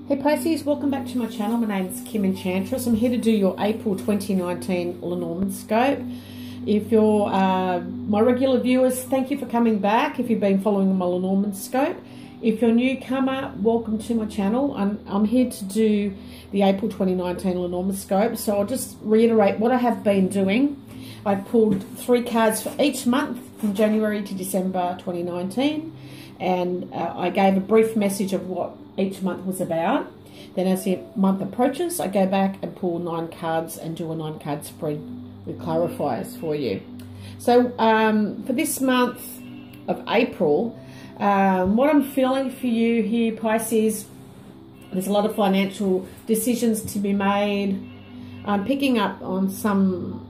Hey Pisces, welcome back to my channel. My name is Kim Enchantress. I'm here to do your April 2019 Lenormandscope. If you're my regular viewers, thank you for coming back if you've been following my Lenormandscope. If you're a newcomer, welcome to my channel. I'm here to do the April 2019 Lenormandscope. So I'll just reiterate what I have been doing. I pulled 3 cards for each month from January to December 2019. And I gave a brief message of what each month was about. Then as the month approaches, I go back and pull 9 cards and do a 9 card spread with clarifiers for you. So for this month of April, what I'm feeling for you here, Pisces, there's a lot of financial decisions to be made. I'm picking up on some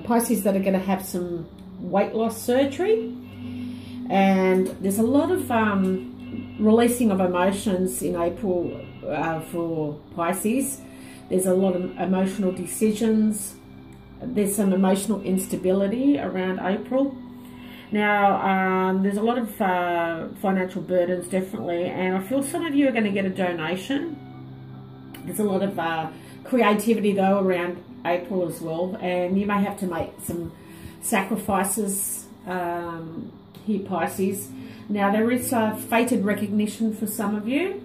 Pisces that are going to have some weight loss surgery. And there's a lot of releasing of emotions in April for Pisces. There's a lot of emotional decisions. There's some emotional instability around April. Now, there's a lot of financial burdens, definitely, and I feel some of you are going to get a donation. There's a lot of creativity, though, around April as well, and you may have to make some sacrifices here, Pisces. Now, there is fated recognition for some of you.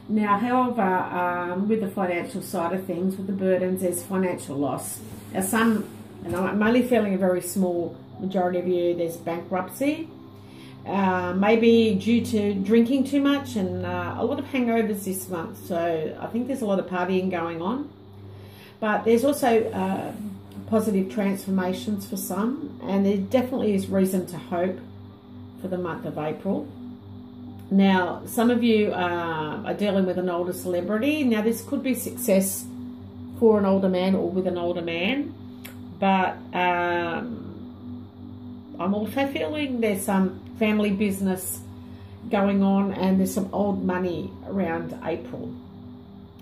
Now, however, with the financial side of things, with the burdens, there's financial loss. Now, some, and I'm only feeling a very small majority of you, there's bankruptcy. Maybe due to drinking too much and a lot of hangovers this month. So I think there's a lot of partying going on. But there's also positive transformations for some, and there definitely is reason to hope for the month of April. Now, some of you are dealing with an older celebrity. Now, this could be success for an older man or with an older man, but I'm also feeling there's some family business going on, and there's some old money around April.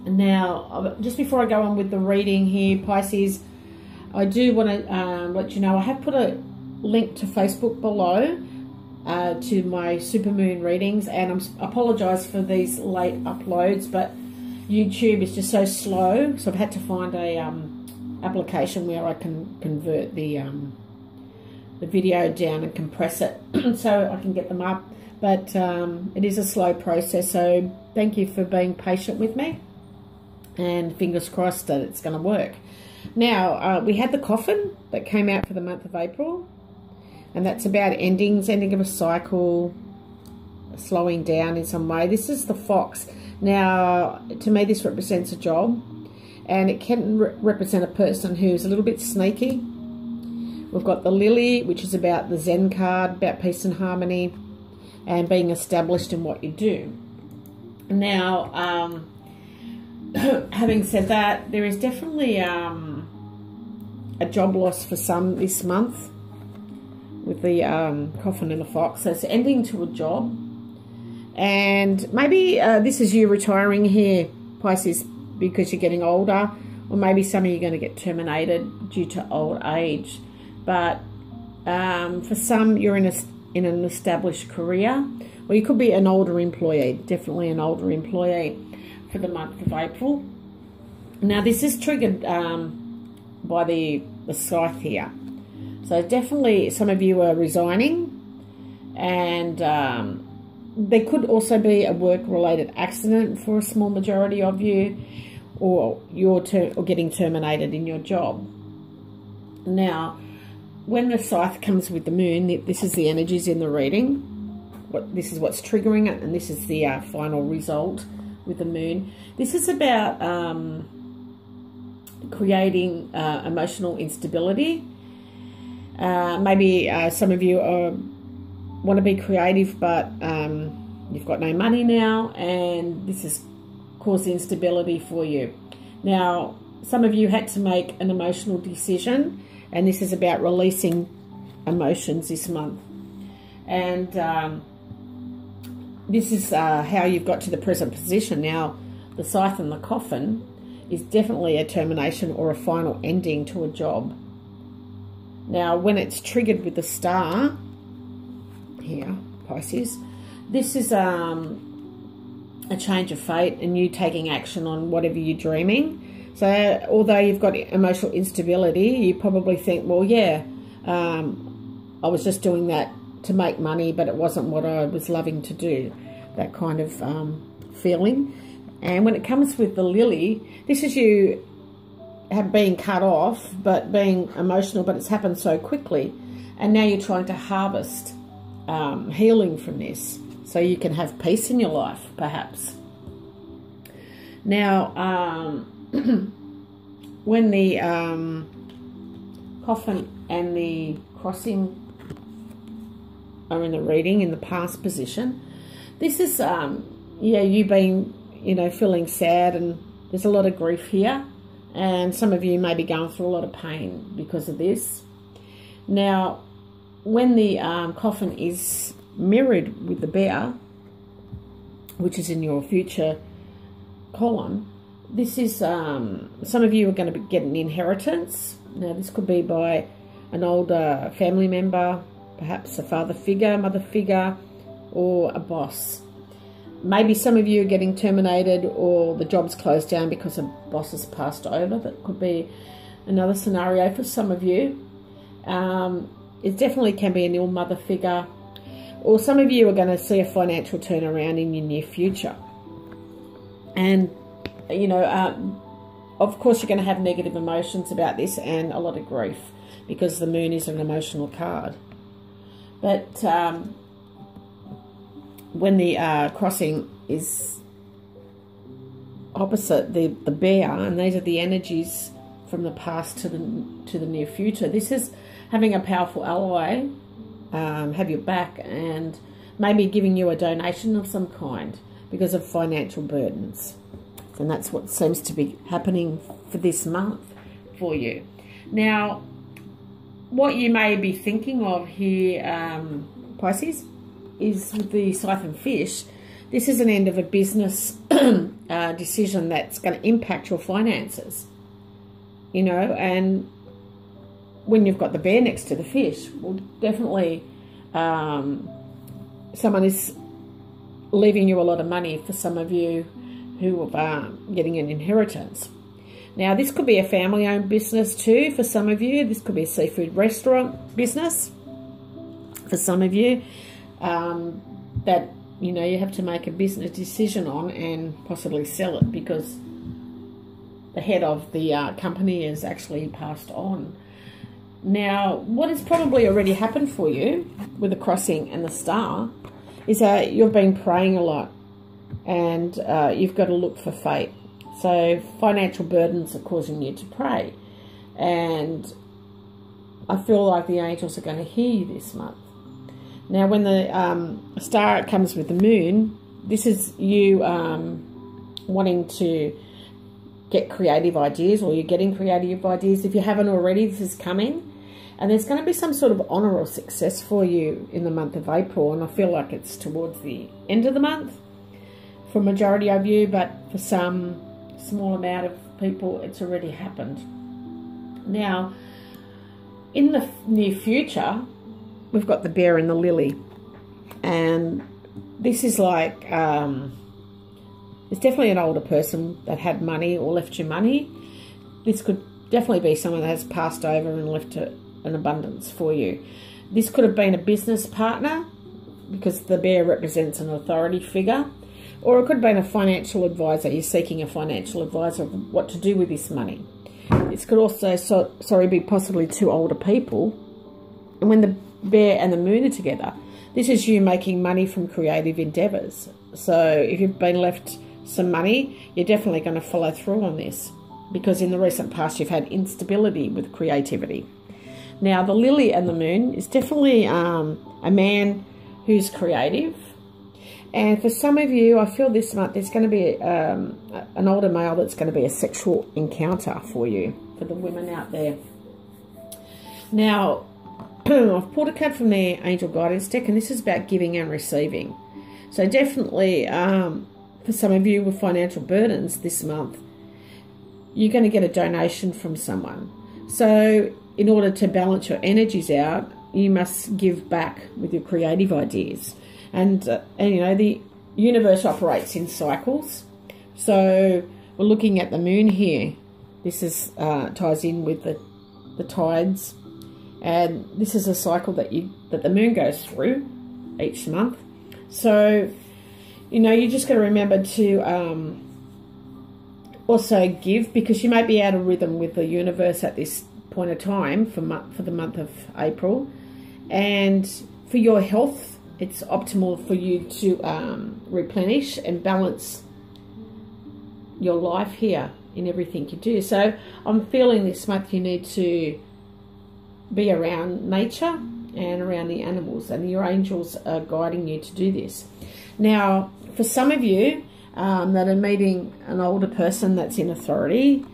Now, just before I go on with the reading here, Pisces, I do want to let you know I have put a link to Facebook below to my supermoon readings, and I apologise for these late uploads, but YouTube is just so slow, so I've had to find a application where I can convert the video down and compress it so I can get them up, but it is a slow process, so thank you for being patient with me, and fingers crossed that it's going to work. Now, we had the coffin that came out for the month of April, and that's about endings, ending of a cycle, slowing down in some way. This is the fox. Now, to me, this represents a job, and it can represent a person who's a little bit sneaky. We've got the lily, which is about the Zen card, about peace and harmony, and being established in what you do. Now, having said that, there is definitely a job loss for some this month with the coffin and the fox. So it's ending to a job, and maybe this is you retiring here, Pisces, because you're getting older, or maybe some of you are going to get terminated due to old age. But for some, you're in an established career, or you could be an older employee, definitely an older employee for the month of April. Now, this is triggered by the scythe here. So definitely some of you are resigning, and there could also be a work-related accident for a small majority of you, or you're getting terminated in your job. Now, when the scythe comes with the moon, this is the energies in the reading. This is what's triggering it, and this is the final result with the moon. This is about creating emotional instability. Maybe some of you want to be creative, but you've got no money now, and this has caused instability for you. Now, some of you had to make an emotional decision, and this is about releasing emotions this month. And this is how you've got to the present position. Now, the scythe and the coffin is definitely a termination or a final ending to a job. Now, when it's triggered with the star here, Pisces, this is a change of fate and you taking action on whatever you're dreaming. So although you've got emotional instability, you probably think, well, yeah, I was just doing that to make money, but it wasn't what I was loving to do, that kind of feeling. And when it comes with the lily, this is you have been cut off, but being emotional, but it's happened so quickly. And now you're trying to harvest healing from this so you can have peace in your life, perhaps. Now, when the coffin and the crossing are in the reading in the past position, this is, yeah, you being, you know, feeling sad, and there's a lot of grief here. And some of you may be going through a lot of pain because of this. Now, when the coffin is mirrored with the bear, which is in your future column, this is, some of you are going to get an inheritance. Now, this could be by an older family member, perhaps a father figure, mother figure, or a boss. Maybe some of you are getting terminated, or the job's closed down because a boss has passed over. That could be another scenario for some of you. It definitely can be an ill mother figure, or some of you are going to see a financial turnaround in your near future. And, you know, of course you're going to have negative emotions about this and a lot of grief, because the moon is an emotional card. But when the crossing is opposite the bear, and these are the energies from the past to the near future, this is having a powerful ally have your back and maybe giving you a donation of some kind because of financial burdens. And that's what seems to be happening for this month for you. Now, what you may be thinking of here, Pisces, is with the siphon fish. This is an end of a business decision that's going to impact your finances, you know. And when you've got the bear next to the fish, well, definitely someone is leaving you a lot of money for some of you who are getting an inheritance. Now, this could be a family-owned business too for some of you. This could be a seafood restaurant business for some of you. That, you know, you have to make a business decision on and possibly sell it because the head of the company has actually passed on. Now, what has probably already happened for you with the crossing and the star is that you've been praying a lot, and you've got to look for fate. So financial burdens are causing you to pray, and I feel like the angels are going to hear you this month. Now, when the star comes with the moon, this is you wanting to get creative ideas, or you're getting creative ideas. If you haven't already, this is coming. And there's going to be some sort of honour or success for you in the month of April. And I feel like it's towards the end of the month for a majority of you. But for some small amount of people, it's already happened. Now, in the near future, we've got the bear and the lily. And this is like, it's definitely an older person that had money or left you money. This could definitely be someone that has passed over and left an abundance for you. This could have been a business partner, because the bear represents an authority figure. Or it could have been a financial advisor. You're seeking a financial advisor of what to do with this money. This could also, be possibly two older people. And when the bear and the moon are together, this is you making money from creative endeavours. So if you've been left some money, you're definitely going to follow through on this, because in the recent past you've had instability with creativity. Now, the lily and the moon is definitely a man who's creative. And for some of you, I feel this month there's going to be an older male that's going to be a sexual encounter for you, for the women out there. Now, I've pulled a card from the Angel Guidance deck, and this is about giving and receiving. So definitely, for some of you with financial burdens this month, you're going to get a donation from someone. So in order to balance your energies out, you must give back with your creative ideas. And you know, the universe operates in cycles. So we're looking at the moon here. This is ties in with the tides, and this is a cycle that the moon goes through each month. So you just got to remember to also give, because you might be out of rhythm with the universe at this point of time for the month of April. And for your health, it's optimal for you to replenish and balance your life here in everything you do. So I'm feeling this month you need to be around nature and around the animals, and your angels are guiding you to do this. Now, for some of you that are meeting an older person that's in authority,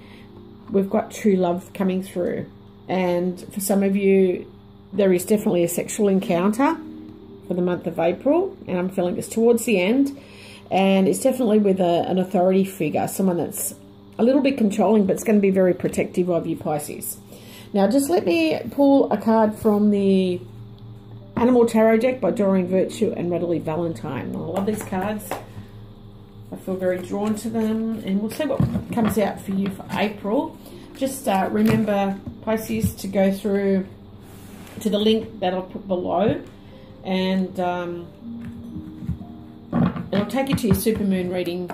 we've got true love coming through. And for some of you, there is definitely a sexual encounter for the month of April, and I'm feeling it's towards the end, and it's definitely with an authority figure, someone that's a little bit controlling, but it's going to be very protective of you, Pisces. Now, just let me pull a card from the Animal Tarot deck by Doreen Virtue and Readily Valentine. I love these cards. I feel very drawn to them, and we'll see what comes out for you for April. Just remember, Pisces, to go through to the link that I'll put below, and it'll take you to your supermoon reading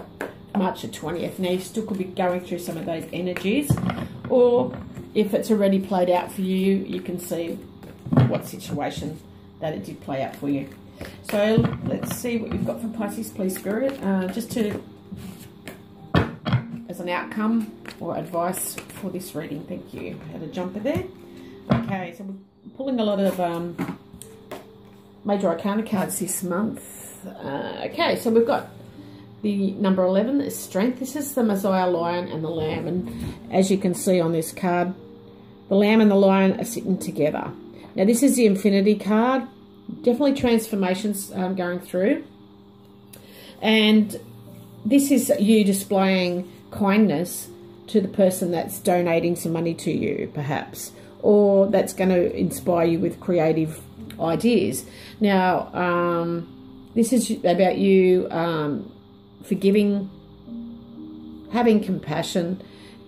March the 20th. Now, you still could be going through some of those energies, or if it's already played out for you, you can see what situation that it did play out for you. So let's see what you've got for Pisces, please, Spirit, just to as an outcome or advice for this reading. Thank you. I had a jumper there. Okay, so we're pulling a lot of major arcana cards this month. Okay, so we've got the number 11 is Strength. This is the Messiah Lion and the Lamb, and as you can see on this card, the Lamb and the Lion are sitting together. Now, this is the Infinity card. Definitely transformations going through, and this is you displaying kindness to the person that's donating some money to you, perhaps, or that's going to inspire you with creative ideas. Now, this is about you forgiving, having compassion,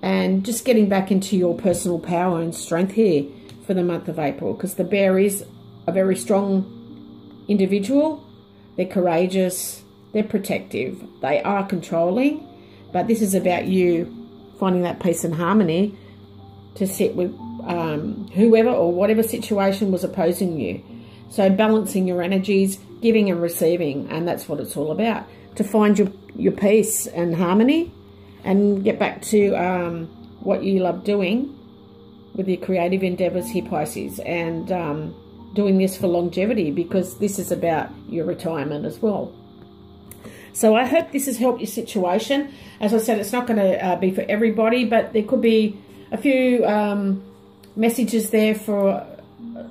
and just getting back into your personal power and strength here for the month of April, because the Bear is a very strong individual. They're courageous, they're protective, they are controlling, but this is about you finding that peace and harmony to sit with whoever or whatever situation was opposing you. So balancing your energies, giving and receiving, and that's what it's all about, to find your peace and harmony and get back to what you love doing with your creative endeavors here, Pisces, and doing this for longevity, because this is about your retirement as well. So I hope this has helped your situation. As I said, it's not going to be for everybody, but there could be a few messages there for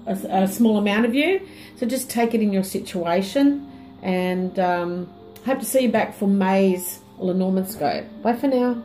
a small amount of you. So just take it in your situation, and hope to see you back for May's Lenormandscope. Bye for now.